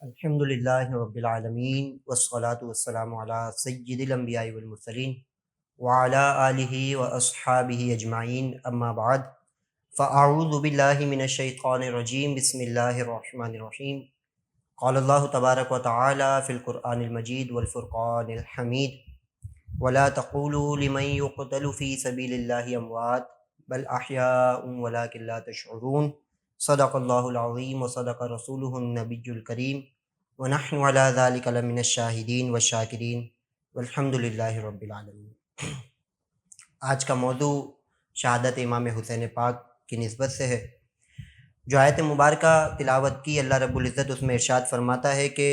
الحمدللہ رب العالمین والصلاة والسلام علی سید الانبیاء والمرسلین وعلی آلہ واصحابہ اجمعین اما بعد فاعوذ باللہ من الشیطان الرجیم بسم اللہ الرحمن الرحیم قال اللہ تبارک وتعالی فی القرآن المجید والفرقان الحمید ولا تقولوا لمن يقتل في سبیل اللہ اموات بل احیاء ولکن لا تشعرون صدق اللہ العظیم وصدق رسولہ النبی الکریم ونحن علی ذلک لمن الشاہدین والشاکرین والحمد للہ رب العالمین۔ آج کا موضوع شہادت امام حسین پاک کی نسبت سے ہے۔ جو آیت مبارکہ تلاوت کی، اللہ رب العزت اس میں ارشاد فرماتا ہے کہ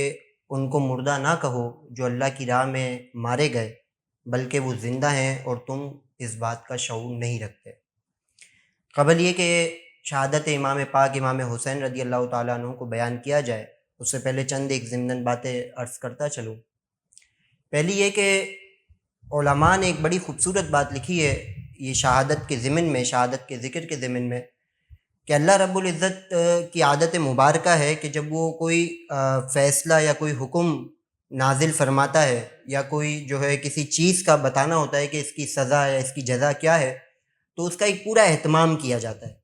ان کو مردہ نہ کہو جو اللہ کی راہ میں مارے گئے، بلکہ وہ زندہ ہیں اور تم اس بات کا شعور نہیں رکھتے۔ قبل یہ کہ شہادت امام پاک امام حسین رضی اللہ تعالیٰ عنہ کو بیان کیا جائے، اس سے پہلے چند ایک ضمناً باتیں عرض کرتا چلوں۔ پہلی یہ کہ علماء نے ایک بڑی خوبصورت بات لکھی ہے یہ شہادت کے ضمن میں، شہادت کے ذکر کے ضمن میں، کہ اللہ رب العزت کی عادت مبارکہ ہے کہ جب وہ کوئی فیصلہ یا کوئی حکم نازل فرماتا ہے یا کوئی جو ہے کسی چیز کا بتانا ہوتا ہے کہ اس کی سزا یا اس کی جزا کیا ہے، تو اس کا ایک پورا اہتمام کیا جاتا ہے۔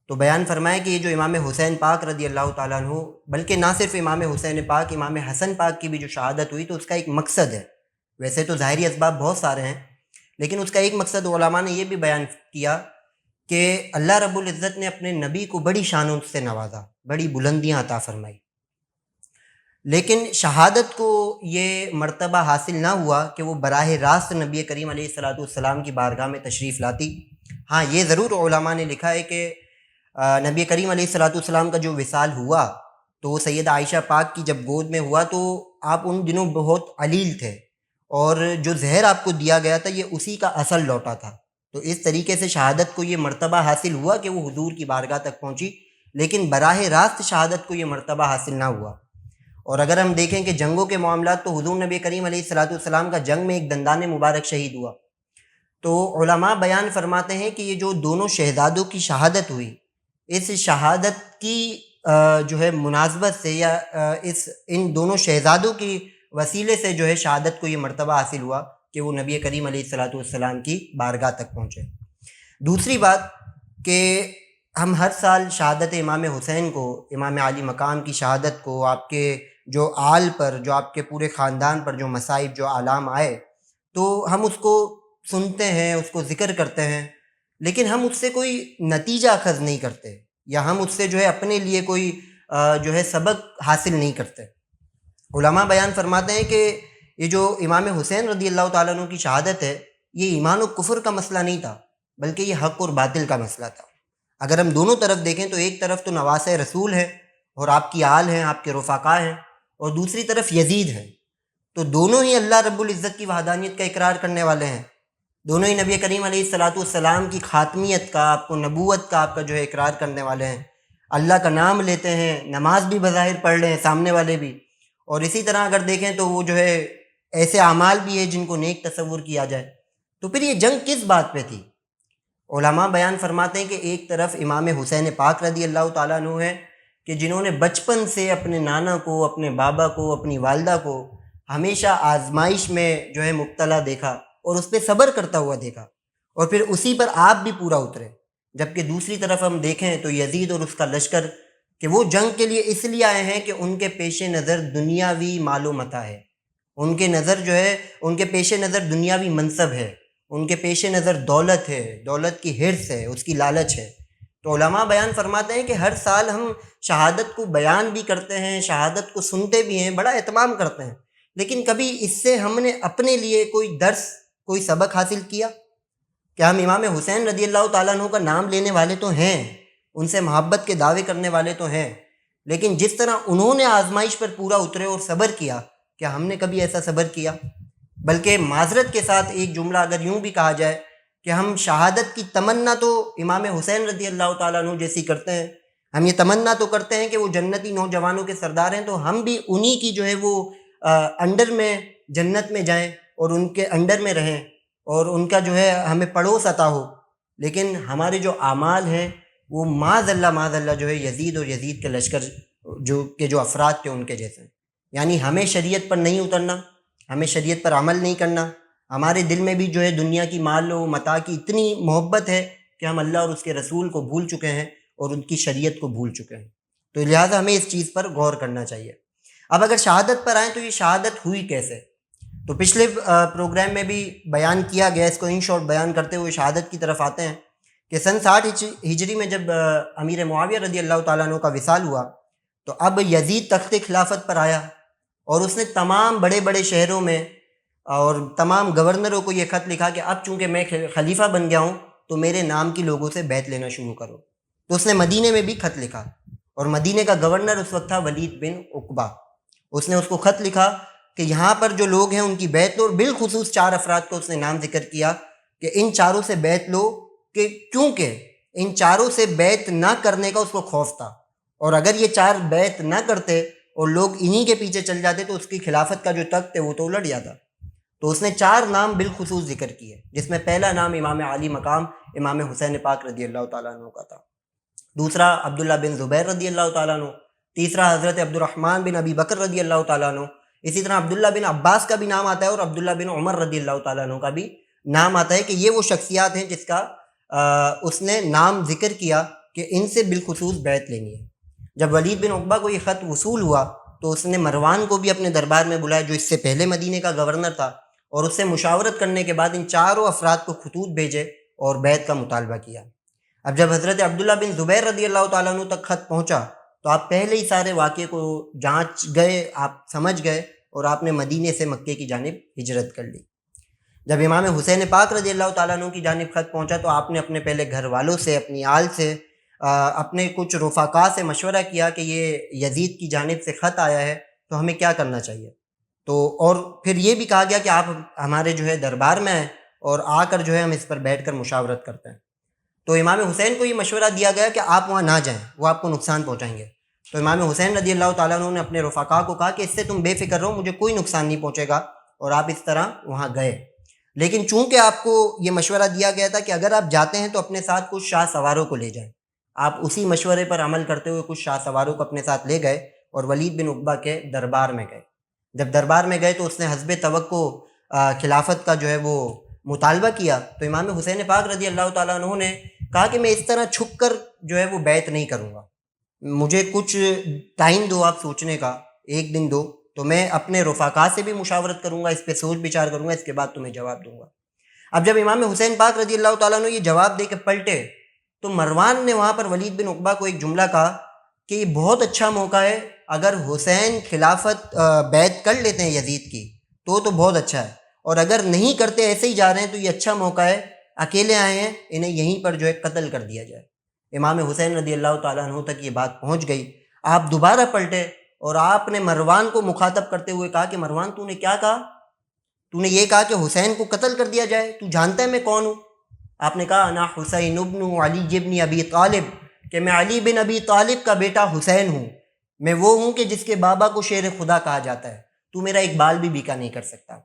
تو بیان فرمایا کہ یہ جو امام حسین پاک رضی اللہ تعالیٰ عنہ، بلکہ نہ صرف امام حسین پاک، امام حسن پاک کی بھی جو شہادت ہوئی تو اس کا ایک مقصد ہے۔ ویسے تو ظاہری اسباب بہت سارے ہیں، لیکن اس کا ایک مقصد علماء نے یہ بھی بیان کیا کہ اللہ رب العزت نے اپنے نبی کو بڑی شانوں سے نوازا، بڑی بلندیاں عطا فرمائی، لیکن شہادت کو یہ مرتبہ حاصل نہ ہوا کہ وہ براہ راست نبی کریم علیہ السلام کی بارگاہ میں تشریف لاتی۔ ہاں، یہ ضرور علماء نے لکھا ہے کہ نبی کریم علیہ السلام کا جو وصال ہوا تو وہ سیدہ عائشہ پاک کی جب گود میں ہوا تو آپ ان دنوں بہت علیل تھے، اور جو زہر آپ کو دیا گیا تھا یہ اسی کا اثر لوٹا تھا۔ تو اس طریقے سے شہادت کو یہ مرتبہ حاصل ہوا کہ وہ حضور کی بارگاہ تک پہنچی، لیکن براہ راست شہادت کو یہ مرتبہ حاصل نہ ہوا۔ اور اگر ہم دیکھیں کہ جنگوں کے معاملات تو حضور نبی کریم علیہ السلام کا جنگ میں ایک دندان مبارک شہید ہوا۔ تو علماء بیان فرماتے ہیں کہ یہ جو دونوں شہزادوں کی شہادت ہوئی، اس شہادت کی جو ہے مناسبت سے یا ان دونوں شہزادوں کی وسیلے سے جو ہے شہادت کو یہ مرتبہ حاصل ہوا کہ وہ نبی کریم علیہ السلام کی بارگاہ تک پہنچے۔ دوسری بات کہ ہم ہر سال شہادت امام حسین کو، امام عالی مقام کی شہادت کو، آپ کے جو آل پر، جو آپ کے پورے خاندان پر جو مصائب، جو آلام آئے، تو ہم اس کو سنتے ہیں، اس کو ذکر کرتے ہیں، لیکن ہم اس سے کوئی نتیجہ اخذ نہیں کرتے، یا ہم اس سے جو ہے اپنے لیے کوئی جو ہے سبق حاصل نہیں کرتے۔ علماء بیان فرماتے ہیں کہ یہ جو امام حسین رضی اللہ تعالیٰ عنہ کی شہادت ہے، یہ ایمان و کفر کا مسئلہ نہیں تھا، بلکہ یہ حق اور باطل کا مسئلہ تھا۔ اگر ہم دونوں طرف دیکھیں تو ایک طرف تو نواسہ رسول ہے اور آپ کی آل ہیں، آپ کے رفقا ہیں، اور دوسری طرف یزید ہے۔ تو دونوں ہی اللہ رب العزت کی وحدانیت کا اقرار کرنے والے ہیں، دونوں ہی نبی کریم علیہ السلام کی خاتمیت کا، آپ کو نبوت کا، آپ کا جو ہے اقرار کرنے والے ہیں، اللہ کا نام لیتے ہیں، نماز بھی بظاہر پڑھ رہے ہیں سامنے والے بھی، اور اسی طرح اگر دیکھیں تو وہ جو ہے ایسے اعمال بھی ہے جن کو نیک تصور کیا جائے۔ تو پھر یہ جنگ کس بات پہ تھی؟ علماء بیان فرماتے ہیں کہ ایک طرف امام حسین پاک رضی اللہ تعالیٰ عنہ ہیں کہ جنہوں نے بچپن سے اپنے نانا کو، اپنے بابا کو، اپنی والدہ کو ہمیشہ آزمائش میں جو ہے مبتلا دیکھا اور اس پہ صبر کرتا ہوا دیکھا، اور پھر اسی پر آپ بھی پورا اترے۔ جبکہ دوسری طرف ہم دیکھیں تو یزید اور اس کا لشکر کہ وہ جنگ کے لیے اس لیے آئے ہیں کہ ان کے پیش نظر دنیاوی مال و متاع ہے، ان کے نظر جو ہے، ان کے پیش نظر دنیاوی منصب ہے، ان کے پیش نظر دولت ہے، دولت کی حرص ہے، اس کی لالچ ہے۔ تو علماء بیان فرماتے ہیں کہ ہر سال ہم شہادت کو بیان بھی کرتے ہیں، شہادت کو سنتے بھی ہیں، بڑا اہتمام کرتے ہیں، لیکن کبھی اس سے ہم نے اپنے لیے کوئی درس، کوئی سبق حاصل کیا؟ کہ ہم امام حسین رضی اللہ تعالیٰ عنہ کا نام لینے والے تو ہیں، ان سے محبت کے دعوے کرنے والے تو ہیں، لیکن جس طرح انہوں نے آزمائش پر پورا اترے اور صبر کیا، کیا ہم نے کبھی ایسا صبر کیا؟ بلکہ معذرت کے ساتھ ایک جملہ اگر یوں بھی کہا جائے کہ ہم شہادت کی تمنا تو امام حسین رضی اللہ تعالیٰ عنہ جیسی کرتے ہیں، ہم یہ تمنا تو کرتے ہیں کہ وہ جنتی نوجوانوں کے سردار ہیں، تو ہم بھی انہی کی جو ہے وہ انڈر میں جنت میں جائیں اور ان کے انڈر میں رہیں اور ان کا جو ہے ہمیں پڑوس عطا ہو، لیکن ہمارے جو اعمال ہیں وہ معاذ اللہ جو ہے یزید اور یزید کے لشکر جو افراد تھے ان کے جیسے. یعنی ہمیں شریعت پر نہیں اترنا، ہمیں شریعت پر عمل نہیں کرنا. ہمارے دل میں بھی جو ہے دنیا کی مال و متاع کی اتنی محبت ہے کہ ہم اللہ اور اس کے رسول کو بھول چکے ہیں اور ان کی شریعت کو بھول چکے ہیں. تو لہٰذا ہمیں اس چیز پر غور کرنا چاہیے. اب اگر شہادت پر آئیں تو یہ شہادت ہوئی کیسے؟ تو پچھلے پروگرام میں بھی بیان کیا گیا، اس کو ان شارٹ بیان کرتے ہوئے شہادت کی طرف آتے ہیں کہ سن 60 ہجری میں جب امیر معاویہ رضی اللہ تعالیٰ عنہ کا وصال ہوا تو اب یزید تخت خلافت پر آیا اور اس نے تمام بڑے بڑے شہروں میں اور تمام گورنروں کو یہ خط لکھا کہ اب چونکہ میں خلیفہ بن گیا ہوں تو میرے نام کی لوگوں سے بیعت لینا شروع کرو. تو اس نے مدینے میں بھی خط لکھا اور مدینے کا گورنر اس وقت تھا ولید بن عقبہ. اس نے اس کو خط لکھا کہ یہاں پر جو لوگ ہیں ان کی بیعت لو، اور بالخصوص 4 افراد کو اس نے نام ذکر کیا کہ ان چاروں سے بیعت لو، کہ کیونکہ ان چاروں سے بیعت نہ کرنے کا اس کو خوف تھا، اور اگر یہ 4 بیعت نہ کرتے اور لوگ انہی کے پیچھے چل جاتے تو اس کی خلافت کا جو تخت ہے وہ تو الٹ جاتا. تو اس نے 4 نام بالخصوص ذکر کیے، جس میں پہلا نام امام عالی مقام امام حسین پاک رضی اللہ تعالیٰ عنہ کا تھا، دوسرا عبداللہ بن زبیر رضی اللہ تعالیٰ عنہ، تیسرا حضرت عبد الرحمن بن ابی بکر رضی اللہ تعالیٰ عنہ. اسی طرح عبداللہ بن عباس کا بھی نام آتا ہے اور عبداللہ بن عمر رضی اللہ تعالیٰ عنہ کا بھی نام آتا ہے کہ یہ وہ شخصیات ہیں جس کا اس نے نام ذکر کیا کہ ان سے بالخصوص بیعت لینی ہے. جب ولید بن عقبہ کو یہ خط وصول ہوا تو اس نے مروان کو بھی اپنے دربار میں بلایا جو اس سے پہلے مدینے کا گورنر تھا، اور اس سے مشاورت کرنے کے بعد ان چاروں افراد کو خطوط بھیجے اور بیعت کا مطالبہ کیا. اب جب حضرت عبداللہ بن زبیر رضی اللہ تعالیٰ عنہ تک خط پہنچا تو آپ پہلے ہی سارے واقعے کو جانچ گئے، آپ سمجھ گئے اور آپ نے مدینے سے مکے کی جانب ہجرت کر لی. جب امام حسین پاک رضی اللہ تعالیٰ عنہ کی جانب خط پہنچا تو آپ نے اپنے پہلے گھر والوں سے، اپنی آل سے، اپنے کچھ رفقا سے مشورہ کیا کہ یہ یزید کی جانب سے خط آیا ہے تو ہمیں کیا کرنا چاہیے. تو اور پھر یہ بھی کہا گیا کہ آپ ہمارے جو ہے دربار میں آئیں اور آ کر جو ہے ہم اس پر بیٹھ کر مشاورت کرتے ہیں. تو امام حسین کو یہ مشورہ دیا گیا کہ آپ وہاں نہ جائیں، وہ آپ کو نقصان پہنچائیں گے. تو امام حسین رضی اللہ تعالیٰ عنہ نے اپنے رفقا کو کہا کہ اس سے تم بے فکر رہو، مجھے کوئی نقصان نہیں پہنچے گا، اور آپ اس طرح وہاں گئے. لیکن چونکہ آپ کو یہ مشورہ دیا گیا تھا کہ اگر آپ جاتے ہیں تو اپنے ساتھ کچھ شاہ سواروں کو لے جائیں، آپ اسی مشورے پر عمل کرتے ہوئے کچھ شاہ سواروں کو اپنے ساتھ لے گئے اور ولید بن عقبہ کے دربار میں گئے. جب دربار میں گئے تو اس نے حسب توقع خلافت کا جو ہے وہ مطالبہ کیا. تو امام حسین پاک رضی اللہ تعالیٰ عنہ نے کہا کہ میں اس طرح چھپ کر جو ہے وہ بیعت نہیں کروں گا، مجھے کچھ ٹائم دو آپ سوچنے کا، 1 دن دو، تو میں اپنے رفقا سے بھی مشاورت کروں گا، اس پہ سوچ بچار کروں گا، اس کے بعد تمہیں جواب دوں گا. اب جب امام حسین پاک رضی اللہ تعالیٰ عنہ یہ جواب دے کے پلٹے تو مروان نے وہاں پر ولید بن عقبہ کو ایک جملہ کہا کہ یہ بہت اچھا موقع ہے، اگر حسین خلافت بیعت کر لیتے ہیں یزید کی تو بہت اچھا ہے، اور اگر نہیں کرتے ایسے ہی جا رہے ہیں تو یہ اچھا موقع ہے، اکیلے آئے ہیں، انہیں یہیں پر جو ہے قتل کر دیا جائے. امام حسین رضی اللہ تعالیٰ عنہ تک یہ بات پہنچ گئی. آپ دوبارہ پلٹے اور آپ نے مروان کو مخاطب کرتے ہوئے کہا کہ مروان تو نے کیا کہا؟ تو نے یہ کہا کہ حسین کو قتل کر دیا جائے، تو جانتا ہے میں کون ہوں؟ آپ نے کہا انا حسین ابن علی بن ابی طالب، کہ میں علی بن ابی طالب کا بیٹا حسین ہوں، میں وہ ہوں کہ جس کے بابا کو شیر خدا کہا جاتا ہے، تو میرا ایک بال بھی بیکا نہیں کر سکتا.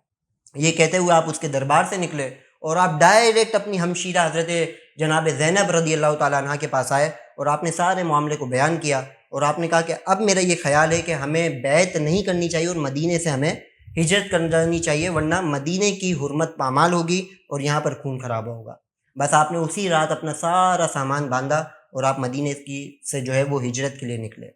یہ کہتے ہوئے آپ اس کے دربار سے نکلے اور آپ ڈائریکٹ اپنی ہمشیرہ حضرت جناب زینب رضی اللہ تعالیٰ عنہ کے پاس آئے اور آپ نے سارے معاملے کو بیان کیا، اور آپ نے کہا کہ اب میرا یہ خیال ہے کہ ہمیں بیعت نہیں کرنی چاہیے اور مدینے سے ہمیں ہجرت کر جانی چاہیے، ورنہ مدینے کی حرمت پامال ہوگی اور یہاں پر خون خراب ہوگا. بس آپ نے اسی رات اپنا سارا سامان باندھا اور آپ مدینے سے جو ہے وہ ہجرت کے لیے نکلے.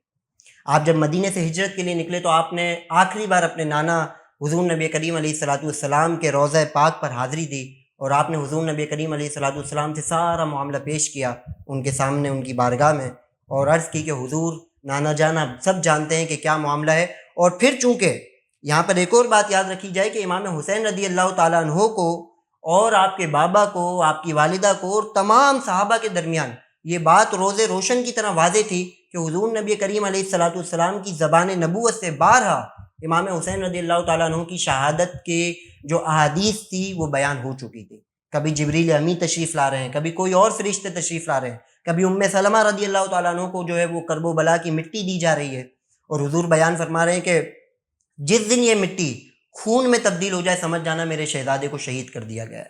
آپ جب مدینے سے ہجرت کے لیے نکلے تو آپ نے آخری بار اپنے نانا حضور نبی کریم علیہ السلام کے روضہ پاک پر حاضری دی، اور آپ نے حضور نبی کریم علیہ السلام سے سارا معاملہ پیش کیا ان کے سامنے، ان کی بارگاہ میں، اور عرض کی کہ حضور نانا جانا سب جانتے ہیں کہ کیا معاملہ ہے. اور پھر چونکہ یہاں پر ایک اور بات یاد رکھی جائے کہ امام حسین رضی اللہ تعالیٰ عنہ کو اور آپ کے بابا کو، آپ کی والدہ کو اور تمام صحابہ کے درمیان یہ بات روز روشن کی طرح واضح تھی کہ حضور نبی کریم علیہ السلام کی زبان نبوت سے بارہا امام حسین رضی اللہ تعالیٰ عنہ کی شہادت کے جو احادیث تھی وہ بیان ہو چکی تھی. کبھی جبریل امی تشریف لا رہے ہیں، کبھی کوئی اور فرشتے تشریف لا رہے ہیں، کبھی ام سلمہ رضی اللہ تعالیٰ عنہ کو جو ہے وہ کرب و بلا کی مٹی دی جا رہی ہے، اور حضور بیان فرما رہے ہیں کہ جس دن یہ مٹی خون میں تبدیل ہو جائے سمجھ جانا میرے شہزادے کو شہید کر دیا گیا ہے.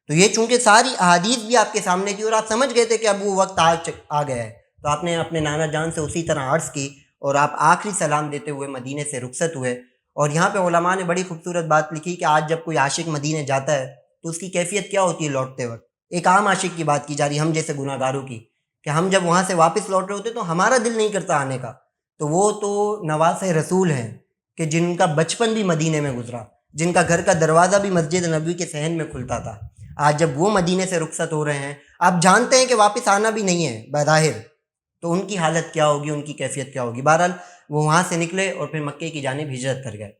تو یہ چونکہ ساری احادیث بھی آپ کے سامنے تھی اور آپ سمجھ گئے تھے کہ اب وہ وقت آ گیا ہے، تو آپ نے اپنے نانا جان سے اسی طرح عرض کی اور آپ آخری سلام دیتے ہوئے مدینے سے رخصت ہوئے۔ اور یہاں پہ علماء نے بڑی خوبصورت بات لکھی کہ آج جب کوئی عاشق مدینے جاتا ہے تو اس کی کیفیت کیا ہوتی ہے لوٹتے وقت۔ ایک عام عاشق کی بات کی جا رہی ہے، ہم جیسے گناہ گاروں کی، کہ ہم جب وہاں سے واپس لوٹ رہے ہوتے تو ہمارا دل نہیں کرتا آنے کا۔ تو وہ تو نواز رسول ہیں کہ جن کا بچپن بھی مدینے میں گزرا، جن کا گھر کا دروازہ بھی مسجد نبوی کے صحن میں کھلتا تھا، آج جب وہ مدینے سے رخصت ہو رہے ہیں، آپ جانتے ہیں کہ واپس آنا بھی نہیں ہے بظاہر، تو ان کی حالت کیا ہوگی، ان کی کیفیت کیا ہوگی۔ بہرحال وہ وہاں سے نکلے اور پھر مکے کی جانب ہجرت کر گئے۔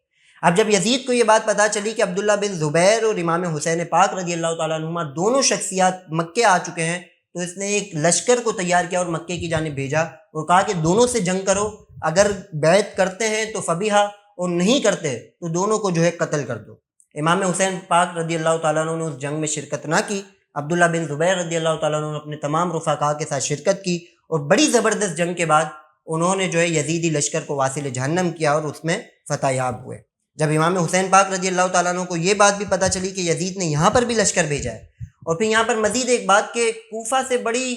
اب جب یزید کو یہ بات پتہ چلی کہ عبداللہ بن زبیر اور امام حسین پاک رضی اللہ تعالیٰ عنہما دونوں شخصیات مکے آ چکے ہیں، تو اس نے ایک لشکر کو تیار کیا اور مکے کی جانب بھیجا اور کہا کہ دونوں سے جنگ کرو، اگر بیعت کرتے ہیں تو فبیہا، اور نہیں کرتے تو دونوں کو جو ہے قتل کر دو۔ امام حسین پاک رضی اللہ تعالیٰ عنہ نے اس جنگ میں شرکت نہ کی، عبداللہ بن زبیر رضی اللہ تعالیٰ عنہ نے اپنے تمام رفقاء کے ساتھ شرکت کی، اور بڑی زبردست جنگ کے بعد انہوں نے جو ہے یزیدی لشکر کو واصل جہنم کیا اور اس میں فتح یاب ہوئے۔ جب امام حسین پاک رضی اللہ تعالیٰ عنہ کو یہ بات بھی پتہ چلی کہ یزید نے یہاں پر بھی لشکر بھیجا ہے، اور پھر یہاں پر مزید ایک بات کہ کوفہ سے بڑی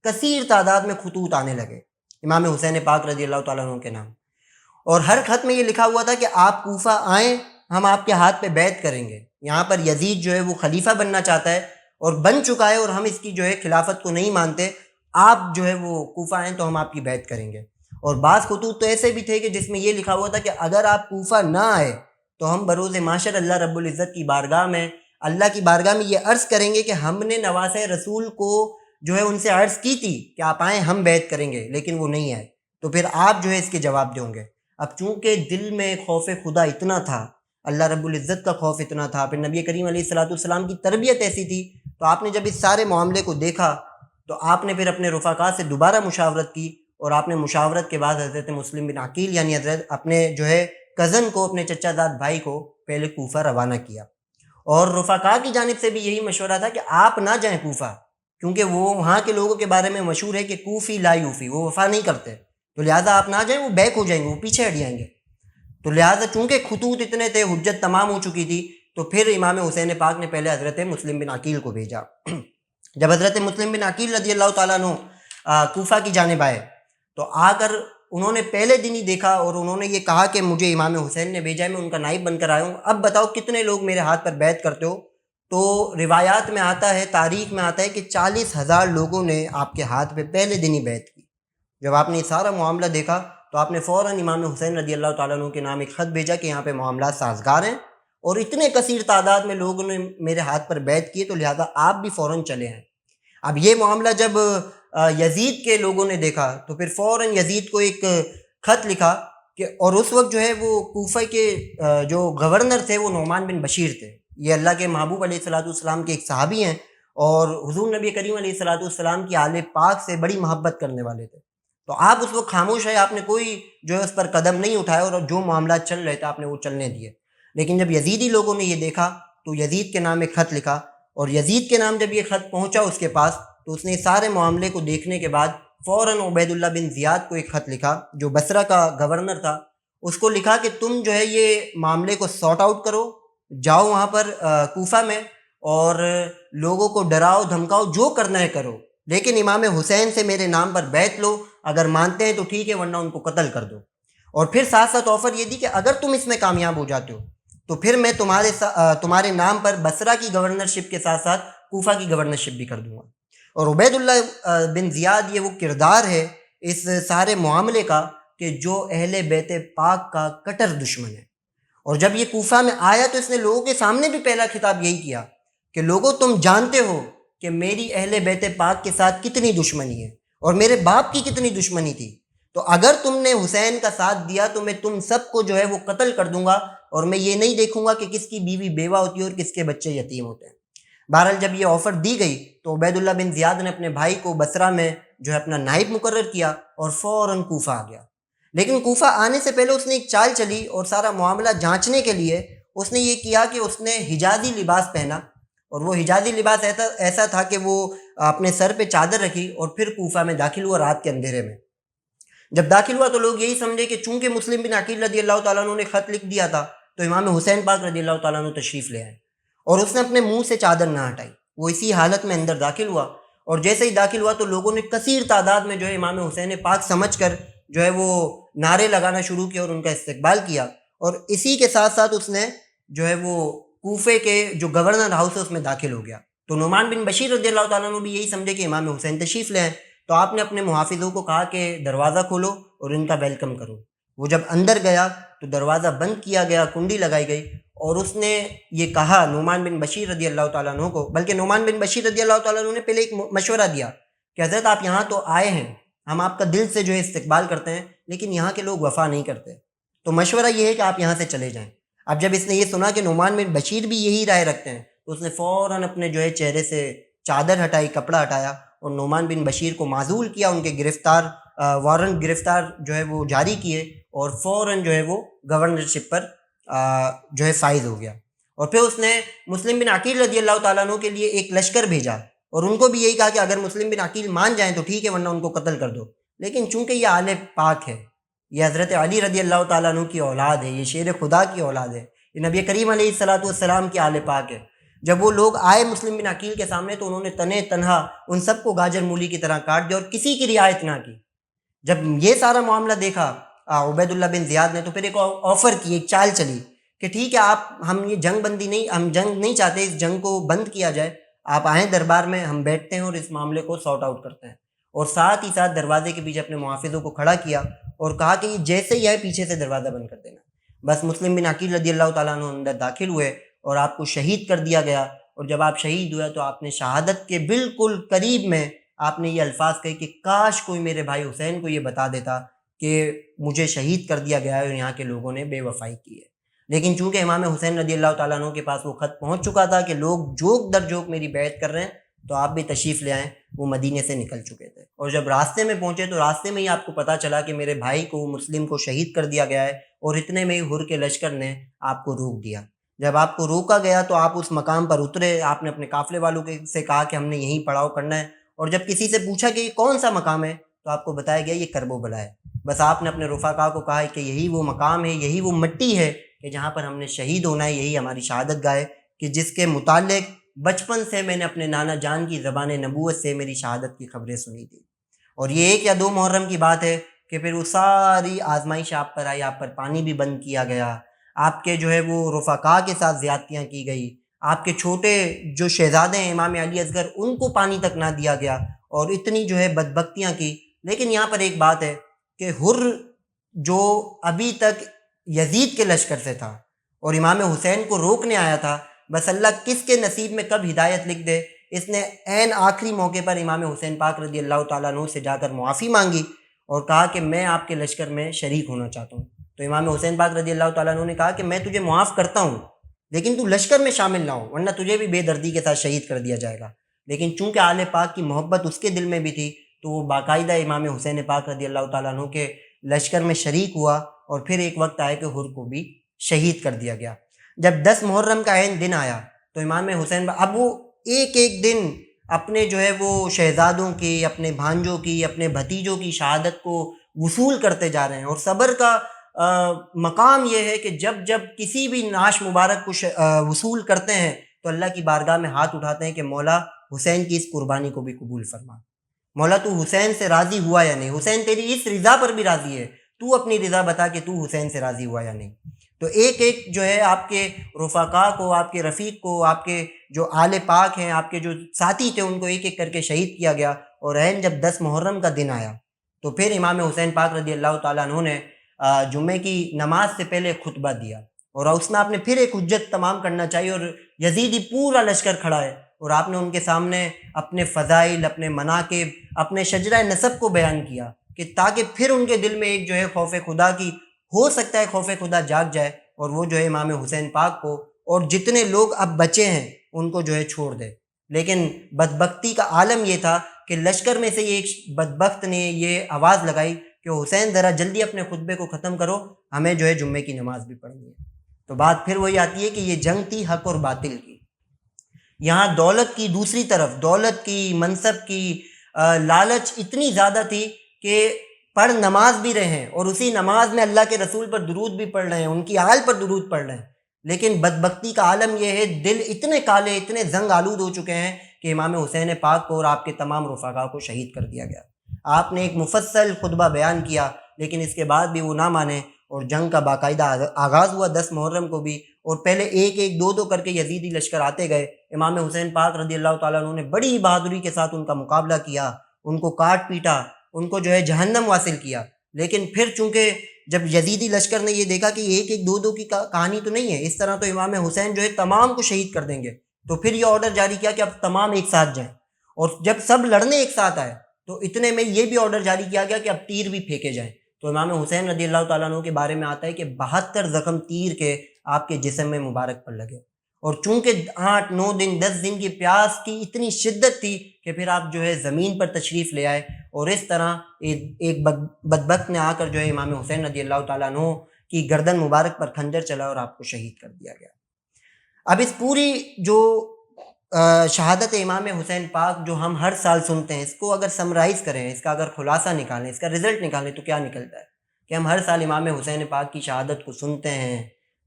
کثیر تعداد میں خطوط آنے لگے امام حسین پاک رضی اللہ تعالیٰ عنہ کے نام، اور ہر خط میں یہ لکھا ہوا تھا کہ آپ کوفہ آئیں، ہم آپ کے ہاتھ پہ بیعت کریں گے۔ یہاں پر یزید جو ہے وہ خلیفہ بننا چاہتا ہے اور بن چکا ہے، اور ہم اس کی جو ہے خلافت کو نہیں مانتے، آپ جو ہے وہ کوفہ آئیں تو ہم آپ کی بیعت کریں گے۔ اور بعض خطوط تو ایسے بھی تھے کہ جس میں یہ لکھا ہوا تھا کہ اگر آپ کوفہ نہ آئے تو ہم بروز محشر اللہ رب العزت کی بارگاہ میں، اللہ کی بارگاہ میں یہ عرض کریں گے کہ ہم نے نواز رسول کو جو ہے ان سے عرض کی تھی کہ آپ آئیں ہم بیعت کریں گے، لیکن وہ نہیں آئے، تو پھر آپ جو ہے اس کے جواب دیں گے۔ اب چونکہ دل میں خوف خدا اتنا تھا، اللہ رب العزت کا خوف اتنا تھا، پھر نبی کریم علیہ الصلوۃ والسلام کی تربیت ایسی تھی، تو آپ نے جب اس سارے معاملے کو دیکھا تو آپ نے پھر اپنے رفقاء سے دوبارہ مشاورت کی، اور آپ نے مشاورت کے بعد حضرت مسلم بن عقیل یعنی حضرت اپنے جو ہے کزن کو، اپنے چچا زاد بھائی کو پہلے کوفہ روانہ کیا۔ اور رفقاء کی جانب سے بھی یہی مشورہ تھا کہ آپ نہ جائیں کوفہ، کیونکہ وہ وہاں کے لوگوں کے بارے میں مشہور ہے کہ کوفی لا یوفی، وہ وفا نہیں کرتے، تو لہٰذا آپ نہ جائیں، وہ بیک ہو جائیں گے، وہ پیچھے ہٹ جائیں گے۔ تو لہٰذا چونکہ خطوط اتنے تھے، حجت تمام ہو چکی تھی، تو پھر امام حسین پاک نے پہلے حضرت مسلم بن عقیل کو بھیجا۔ جب حضرت مسلم بن عقیل رضی اللہ تعالیٰ عنہ کوفہ کی جانب آئے تو آ کر انہوں نے پہلے دن ہی دیکھا اور انہوں نے یہ کہا کہ مجھے امام حسین نے بھیجا ہے، میں ان کا نائب بن کر آیا ہوں، اب بتاؤ کتنے لوگ میرے ہاتھ پر بیعت کرتے ہو؟ تو روایات میں آتا ہے، تاریخ میں آتا ہے کہ 40,000 لوگوں نے آپ کے ہاتھ پہ پہلے دن ہی بیعت کی۔ جب آپ نے یہ سارا معاملہ دیکھا تو آپ نے فوراً امام حسین رضی اللہ تعالیٰ عنہ کے نام ایک خط بھیجا کہ یہاں پہ معاملات سازگار ہیں، اور اتنے کثیر تعداد میں لوگوں نے میرے ہاتھ پر بیعت کی، تو لہٰذا آپ بھی فوراً چلے ہیں۔ اب یہ معاملہ جب یزید کے لوگوں نے دیکھا تو پھر فوراً یزید کو ایک خط لکھا کہ، اور اس وقت جو ہے وہ کوفہ کے جو گورنر تھے وہ نعمان بن بشیر تھے، یہ اللہ کے محبوب علیہ الصلوۃ والسلام کے ایک صحابی ہیں، اور حضور نبی کریم علیہ الصلوۃ والسلام کی آل پاک سے بڑی محبت کرنے والے تھے۔ تو آپ اس وقت خاموش ہے، آپ نے کوئی جو ہے اس پر قدم نہیں اٹھایا، اور جو معاملات چل رہے تھے آپ نے وہ چلنے دیے۔ لیکن جب یزیدی لوگوں نے یہ دیکھا تو یزید کے نام ایک خط لکھا، اور یزید کے نام جب یہ خط پہنچا اس کے پاس تو اس نے سارے معاملے کو دیکھنے کے بعد فوراً عبید اللہ بن زیاد کو ایک خط لکھا جو بصرہ کا گورنر تھا، اس کو لکھا کہ تم جو ہے یہ معاملے کو سارٹ آؤٹ کرو، جاؤ وہاں پر کوفہ میں اور لوگوں کو ڈراؤ دھمکاؤ، جو کرنا ہے کرو، لیکن امام حسین سے میرے نام پر بیعت لو، اگر مانتے ہیں تو ٹھیک ہے ورنہ ان کو قتل کر دو۔ اور پھر ساتھ ساتھ آفر یہ دی کہ اگر تم اس میں کامیاب ہو جاتے ہو تو پھر میں تمہارے نام پر بصرہ کی گورنرشپ کے ساتھ ساتھ کوفہ کی گورنرشپ بھی کر دوں گا۔ اور عبید اللہ بن زیاد یہ وہ کردار ہے اس سارے معاملے کا کہ جو اہل بیت پاک کا کٹر دشمن ہے، اور جب یہ کوفہ میں آیا تو اس نے لوگوں کے سامنے بھی پہلا خطاب یہی کیا کہ لوگوں تم جانتے ہو کہ میری اہل بیت پاک کے ساتھ کتنی دشمنی ہے اور میرے باپ کی کتنی دشمنی تھی، تو اگر تم نے حسین کا ساتھ دیا تو میں تم سب کو جو ہے وہ قتل کر دوں گا، اور میں یہ نہیں دیکھوں گا کہ کس کی بیوی بیوہ ہوتی ہے اور کس کے بچے یتیم ہوتے ہیں۔ بہرحال جب یہ آفر دی گئی تو عبید اللہ بن زیاد نے اپنے بھائی کو بصرہ میں جو ہے اپنا نائب مقرر کیا اور فوراً کوفہ آ گیا۔ لیکن کوفہ آنے سے پہلے اس نے ایک چال چلی، اور سارا معاملہ جانچنے کے لیے اس نے یہ کیا کہ اس نے حجازی لباس پہنا، اور وہ حجازی لباس ایسا تھا کہ وہ اپنے سر پہ چادر رکھی اور پھر کوفہ میں داخل ہوا رات کے اندھیرے میں۔ جب داخل ہوا تو لوگ یہی سمجھے کہ چونکہ مسلم بن عقیل رضی اللہ تعالیٰ عنہ نے خط لکھ دیا تھا تو امام حسین پاک رضی اللہ تعالیٰ عنہ تشریف لے آئے، اور اس نے اپنے منہ سے چادر نہ ہٹائی، وہ اسی حالت میں اندر داخل ہوا، اور جیسے ہی داخل ہوا تو لوگوں نے کثیر تعداد میں جو ہے امام حسین پاک سمجھ کر جو ہے وہ نعرے لگانا شروع کیا اور ان کا استقبال کیا، اور اسی کے ساتھ ساتھ اس نے جو ہے وہ کوفے کے جو گورنر ہاؤس ہے اس میں داخل ہو گیا۔ تو نعمان بن بشیر رضی اللہ تعالیٰ عنہ بھی یہی سمجھے کہ امام حسین تشریف لے آئے، تو آپ نے اپنے محافظوں کو کہا کہ دروازہ کھولو اور ان کا ویلکم کرو۔ وہ جب اندر گیا تو دروازہ بند کیا گیا، کنڈی لگائی گئی، اور اس نے یہ کہا نعمان بن بشیر رضی اللہ تعالیٰ عنہ کو، بلکہ نعمان بن بشیر رضی اللہ تعالیٰ عنہ نے پہلے ایک مشورہ دیا کہ حضرت آپ یہاں تو آئے ہیں، ہم آپ کا دل سے جو ہے استقبال کرتے ہیں، لیکن یہاں کے لوگ وفا نہیں کرتے، تو مشورہ یہ ہے کہ آپ یہاں سے چلے جائیں۔ اب جب اس نے یہ سنا کہ نعمان بن بشیر بھی یہی رائے رکھتے ہیں تو اس نے فوراً اپنے جو ہے چہرے سے چادر ہٹائی، کپڑا ہٹایا، اور نعمان بن بشیر کو معزول کیا، ان کے وارنٹ گرفتار جو ہے وہ جاری کیے، اور فوراً جو ہے وہ گورنرشپ پر جو ہے فائز ہو گیا۔ اور پھر اس نے مسلم بن عقیل رضی اللہ تعالیٰ عنہ کے لیے ایک لشکر بھیجا، اور ان کو بھی یہی کہا کہ اگر مسلم بن عقیل مان جائیں تو ٹھیک ہے، ورنہ ان کو قتل کر دو۔ لیکن چونکہ یہ آل پاک ہے، یہ حضرت علی رضی اللہ تعالیٰ عنہ کی اولاد ہے، یہ شیر خدا کی اولاد ہے، یہ نبی کریم علیہ السلام کی آل پاک ہے، جب وہ لوگ آئے مسلم بن عقیل کے سامنے تو انہوں نے تنے تنہا ان سب کو گاجر مولی کی طرح کاٹ دیا اور کسی کی رعایت نہ کی۔ جب یہ سارا معاملہ دیکھا عبید اللہ بن زیاد نے، تو پھر ایک آفر کی، ایک چال چلی کہ ٹھیک ہے، ہم یہ جنگ نہیں چاہتے، اس جنگ کو بند کیا جائے، آپ آئیں دربار میں، ہم بیٹھتے ہیں اور اس معاملے کو سارٹ آؤٹ کرتے ہیں۔ اور ساتھ ہی ساتھ دروازے کے پیچھے اپنے محافظوں کو کھڑا کیا اور کہا کہ یہ جیسے ہی آئے پیچھے سے دروازہ بند کر دینا۔ بس مسلم بن عقیل رضی اللہ تعالیٰ عنہ اندر داخل ہوئے اور آپ کو شہید کر دیا گیا، اور جب آپ شہید ہوئے تو آپ نے شہادت کے بالکل قریب میں آپ نے یہ الفاظ کہے کہ کاش کوئی میرے بھائی حسین کو یہ بتا دیتا کہ مجھے شہید کر دیا گیا ہے اور یہاں کے لوگوں نے بے وفائی کی ہے۔ لیکن چونکہ امام حسین رضی اللہ تعالیٰ عنہ کے پاس وہ خط پہنچ چکا تھا کہ لوگ جوک در جوک میری بیعت کر رہے ہیں، تو آپ بھی تشریف لے آئیں، وہ مدینے سے نکل چکے تھے۔ اور جب راستے میں پہنچے تو راستے میں ہی آپ کو پتہ چلا کہ میرے بھائی کو، مسلم کو شہید کر دیا گیا ہے، اور اتنے میں ہی ہر کے لشکر نے آپ کو روک دیا۔ جب آپ کو روکا گیا تو آپ اس مقام پر اترے، آپ نے اپنے قافلے والوں سے کہا کہ ہم نے یہیں پڑاؤ کرنا ہے، اور جب کسی سے پوچھا کہ یہ کون سا مقام ہے تو آپ کو بتایا گیا یہ کرب و بلا ہے۔ بس آپ نے اپنے رفقا کو کہا کہ یہی وہ مقام ہے، یہی وہ مٹی ہے کہ جہاں پر ہم نے شہید ہونا ہے، یہی ہماری شہادت گاہ ہے، کہ جس کے متعلق بچپن سے میں نے اپنے نانا جان کی زبان نبوت سے میری شہادت کی خبریں سنی تھی۔ اور یہ 1 یا 2 محرم کی بات ہے کہ پھر وہ ساری آزمائش آپ پر آئی، آپ پر پانی بھی بند کیا گیا، آپ کے جو ہے وہ رفقا کے ساتھ زیادتیاں کی گئی، آپ کے چھوٹے جو شہزادے ہیں امام علی اصغر ان کو پانی تک نہ دیا گیا، اور اتنی جو ہے بدبختیاں کی۔ لیکن یہاں پر ایک بات ہے کہ ہر جو ابھی تک یزید کے لشکر سے تھا اور امام حسین کو روکنے آیا تھا، بس اللہ کس کے نصیب میں کب ہدایت لکھ دے، اس نے عین آخری موقع پر امام حسین پاک رضی اللہ تعالیٰ عنہ سے جا کر معافی مانگی اور کہا کہ میں آپ کے لشکر میں شریک ہونا چاہتا ہوں۔ تو امام حسین پاک رضی اللہ تعالیٰ عنہ نے کہا کہ میں تجھے معاف کرتا ہوں، لیکن تو لشکر میں شامل نہ ہو، ورنہ تجھے بھی بے دردی کے ساتھ شہید کر دیا جائے گا۔ لیکن چونکہ آل پاک کی محبت اس کے دل میں بھی تھی تو وہ باقاعدہ امام حسین پاک رضی اللہ تعالیٰ عنہ کے لشکر میں شریک ہوا، اور پھر ایک وقت آیا کہ ہر کو بھی شہید کر دیا گیا۔ جب 10 محرم کا عین دن آیا تو امام حسین اب وہ ایک ایک دن اپنے جو ہے وہ شہزادوں کی، اپنے بھانجوں کی، اپنے بھتیجوں کی شہادت کو وصول کرتے جا رہے ہیں، اور صبر کا مقام یہ ہے کہ جب جب کسی بھی نعش مبارک کو وصول کرتے ہیں تو اللہ کی بارگاہ میں ہاتھ اٹھاتے ہیں کہ مولا حسین کی اس قربانی کو بھی قبول فرما، مولا تو حسین سے راضی ہوا یا نہیں، حسین تیری اس رضا پر بھی راضی ہے، تو اپنی رضا بتا کہ تو حسین سے راضی ہوا یا نہیں۔ تو ایک ایک جو ہے آپ کے رفقا کو، آپ کے رفیق کو، آپ کے جو آل پاک ہیں، آپ کے جو ساتھی تھے، ان کو ایک ایک کر کے شہید کیا گیا۔ اور عین جب 10 محرم کا دن آیا تو پھر امام حسین پاک رضی اللہ تعالیٰ عنہ نے جمعے کی نماز سے پہلے خطبہ دیا، اور اس میں آپ نے پھر ایک حجت تمام کرنا چاہیے، اور یزیدی پورا لشکر کھڑا ہے، اور آپ نے ان کے سامنے اپنے فضائل، اپنے مناقب، اپنے شجرہ نسب کو بیان کیا، کہ تاکہ پھر ان کے دل میں ایک جو ہے خوف خدا کی، ہو سکتا ہے خوف خدا جاگ جائے، اور وہ جو ہے امام حسین پاک کو اور جتنے لوگ اب بچے ہیں ان کو جو ہے چھوڑ دے۔ لیکن بدبختی کا عالم یہ تھا کہ لشکر میں سے ایک بدبخت نے یہ آواز لگائی کہ حسین ذرا جلدی اپنے خطبے کو ختم کرو، ہمیں جو ہے جمعے کی نماز بھی پڑھنی ہے۔ تو بات پھر وہی آتی ہے کہ یہ جنگ تھی حق اور باطل کی۔ یہاں دولت کی دوسری طرف، دولت کی، منصب کی لالچ اتنی زیادہ تھی کہ پڑھ نماز بھی رہے ہیں اور اسی نماز میں اللہ کے رسول پر درود بھی پڑھ رہے ہیں، ان کی آل پر درود پڑھ رہے ہیں، لیکن بدبختی کا عالم یہ ہے دل اتنے کالے، اتنے زنگ آلود ہو چکے ہیں کہ امام حسین پاک کو اور آپ کے تمام رفقا کو شہید کر دیا گیا۔ آپ نے ایک مفصل خطبہ بیان کیا لیکن اس کے بعد بھی وہ نہ مانے اور جنگ کا باقاعدہ آغاز ہوا 10 محرم کو بھی، اور پہلے ایک ایک دو دو کر کے یزیدی لشکر آتے گئے۔ امام حسین پاک رضی اللہ تعالیٰ عنہ نے بڑی بہادری کے ساتھ ان کا مقابلہ کیا، ان کو کاٹ پیٹا، ان کو جہنم واصل کیا۔ لیکن پھر چونکہ جب یزیدی لشکر نے یہ دیکھا کہ ایک ایک دو دو کی کہانی تو نہیں ہے، اس طرح تو امام حسین تمام کو شہید کر دیں گے، تو پھر یہ آرڈر جاری کیا کہ اب تمام ایک ساتھ جائیں، اور جب سب لڑنے ایک ساتھ آئے تو اتنے میں یہ بھی آرڈر جاری کیا گیا کہ اب تیر بھی پھینکے جائیں۔ تو امام حسین رضی اللہ تعالیٰ عنہ کے بارے میں آتا ہے کہ 72 زخم تیر کے آپ کے جسم میں مبارک پر لگے، اور چونکہ 8 9 دن 10 دن کی پیاس کی اتنی شدت تھی کہ پھر آپ زمین پر تشریف لے آئے، اور اس طرح ایک بدبخت نے آ کر امام حسین رضی اللہ تعالیٰ عنہ کی گردن مبارک پر خنجر چلا اور آپ کو شہید کر دیا گیا۔ اب اس پوری شہادت امام حسین پاک جو ہم ہر سال سنتے ہیں، اس کو اگر سمرائز کریں، اس کا اگر خلاصہ نکالیں، اس کا رزلٹ نکالیں، تو کیا نکلتا ہے کہ ہم ہر سال امام حسین پاک کی شہادت کو سنتے ہیں،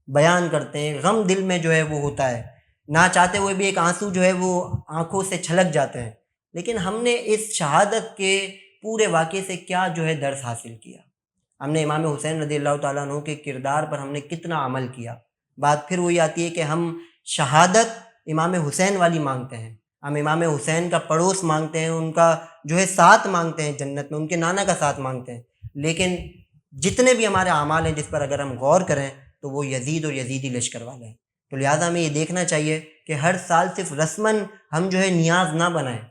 بیان کرتے ہیں، غم دل میں وہ ہوتا ہے، نہ چاہتے ہوئے بھی ایک آنسو وہ آنکھوں سے چھلک جاتے ہیں، لیکن ہم نے اس شہادت کے پورے واقعے سے کیا درس حاصل کیا؟ ہم نے امام حسین رضی اللہ تعالیٰ عنہ کے کردار پر ہم نے کتنا عمل کیا؟ بات پھر وہی آتی ہے کہ ہم شہادت امام حسین والی مانگتے ہیں، ہم امام حسین کا پڑوس مانگتے ہیں، ان کا ساتھ مانگتے ہیں جنت میں، ان کے نانا کا ساتھ مانگتے ہیں، لیکن جتنے بھی ہمارے اعمال ہیں جس پر اگر ہم غور کریں تو وہ یزید اور یزیدی لشکر والے ہیں۔ تو لہٰذا ہمیں یہ دیکھنا چاہیے کہ ہر سال صرف رسماً ہم نیاز نہ بنائیں،